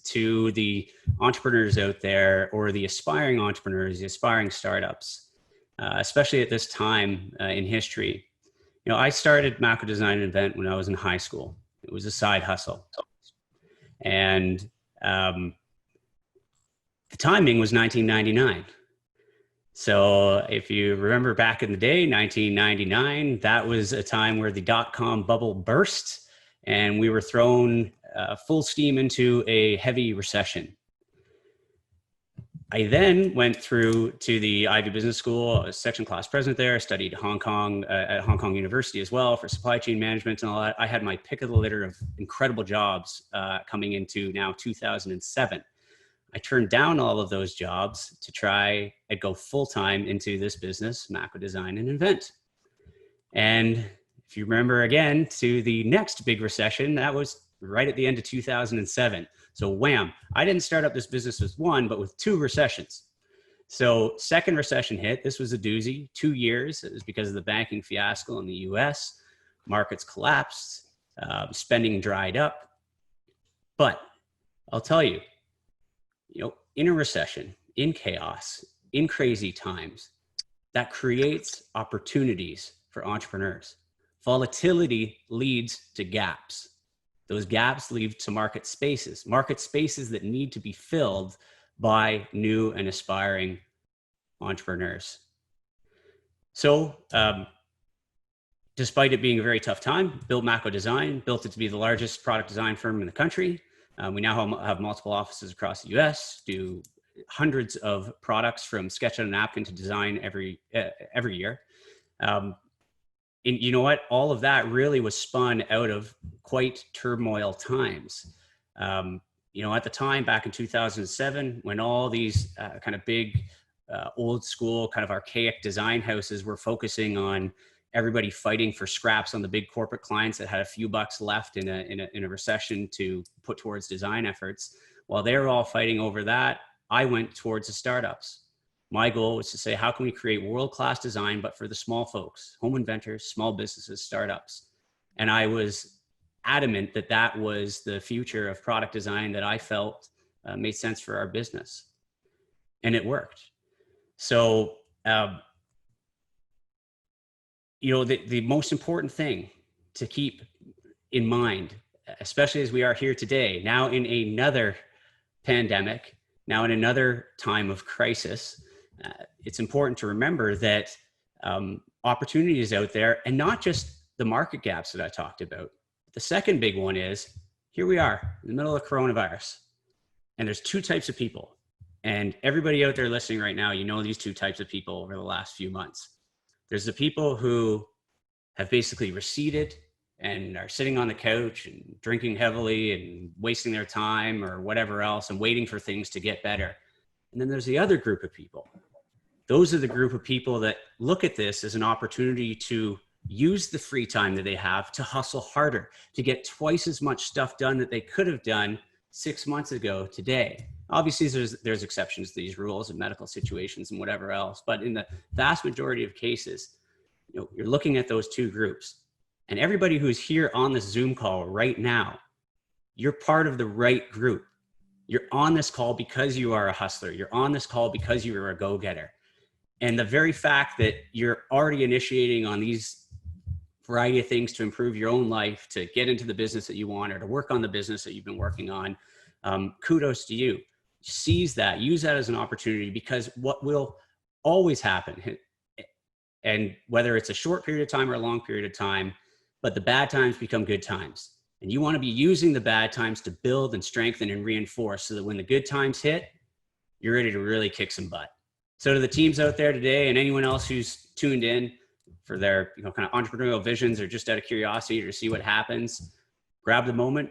to the entrepreneurs out there, or the aspiring entrepreneurs, the aspiring startups, especially at this time in history. You know, I started MAKO Design Invent when I was in high school. It was a side hustle. And the timing was 1999. So if you remember back in the day, 1999, that was a time where the dot-com bubble burst and we were thrown full steam into a heavy recession. I then went through to the Ivy Business School. I was section class president there. I studied at Hong Kong University as well for supply chain management and all that. I had my pick of the litter of incredible jobs coming into now 2007. I turned down all of those jobs to try and go full-time into this business, MAKO Design and Invent. And if you remember again to the next big recession, that was right at the end of 2007. So wham, I didn't start up this business with one, but with two recessions. So second recession hit, this was a doozy, 2 years. It was because of the banking fiasco in the US. Markets collapsed, spending dried up. But I'll tell you, in a recession, in chaos, in crazy times, that creates opportunities for entrepreneurs. Volatility leads to gaps. Those gaps lead to market spaces that need to be filled by new and aspiring entrepreneurs. So despite it being a very tough time, built MAKO Design, built it to be the largest product design firm in the country. We now have multiple offices across the US, do hundreds of products from sketch on a napkin to design every year. And you know what? All of that really was spun out of quite turmoil times. At the time back in 2007, when all these kind of big, old school, kind of archaic design houses were focusing on everybody fighting for scraps on the big corporate clients that had a few bucks left in a recession to put towards design efforts. While they were all fighting over that, I went towards the startups. My goal was to say, how can we create world-class design, but for the small folks, home inventors, small businesses, startups. And I was adamant that that was the future of product design that I felt made sense for our business. And it worked. So, the most important thing to keep in mind, especially as we are here today, now in another pandemic, now in another time of crisis, it's important to remember that opportunities out there, and not just the market gaps that I talked about. The second big one is, here we are in the middle of coronavirus, and there's two types of people. And everybody out there listening right now, these two types of people over the last few months. There's the people who have basically receded and are sitting on the couch and drinking heavily and wasting their time or whatever else and waiting for things to get better. And then there's the other group of people. Those are the group of people that look at this as an opportunity to use the free time that they have to hustle harder, to get twice as much stuff done that they could have done 6 months ago today. Obviously, there's exceptions to these rules and medical situations and whatever else, but in the vast majority of cases, you're looking at those two groups. And everybody who's here on this Zoom call right now, you're part of the right group. You're on this call because you are a hustler. You're on this call because you are a go-getter. And the very fact that you're already initiating on these variety of things to improve your own life, to get into the business that you want, or to work on the business that you've been working on, kudos to you. Seize that, use that as an opportunity, because what will always happen, and whether it's a short period of time or a long period of time, but the bad times become good times. And you want to be using the bad times to build and strengthen and reinforce so that when the good times hit, you're ready to really kick some butt. So to the teams out there today and anyone else who's tuned in for their kind of entrepreneurial visions or just out of curiosity to see what happens, grab the moment,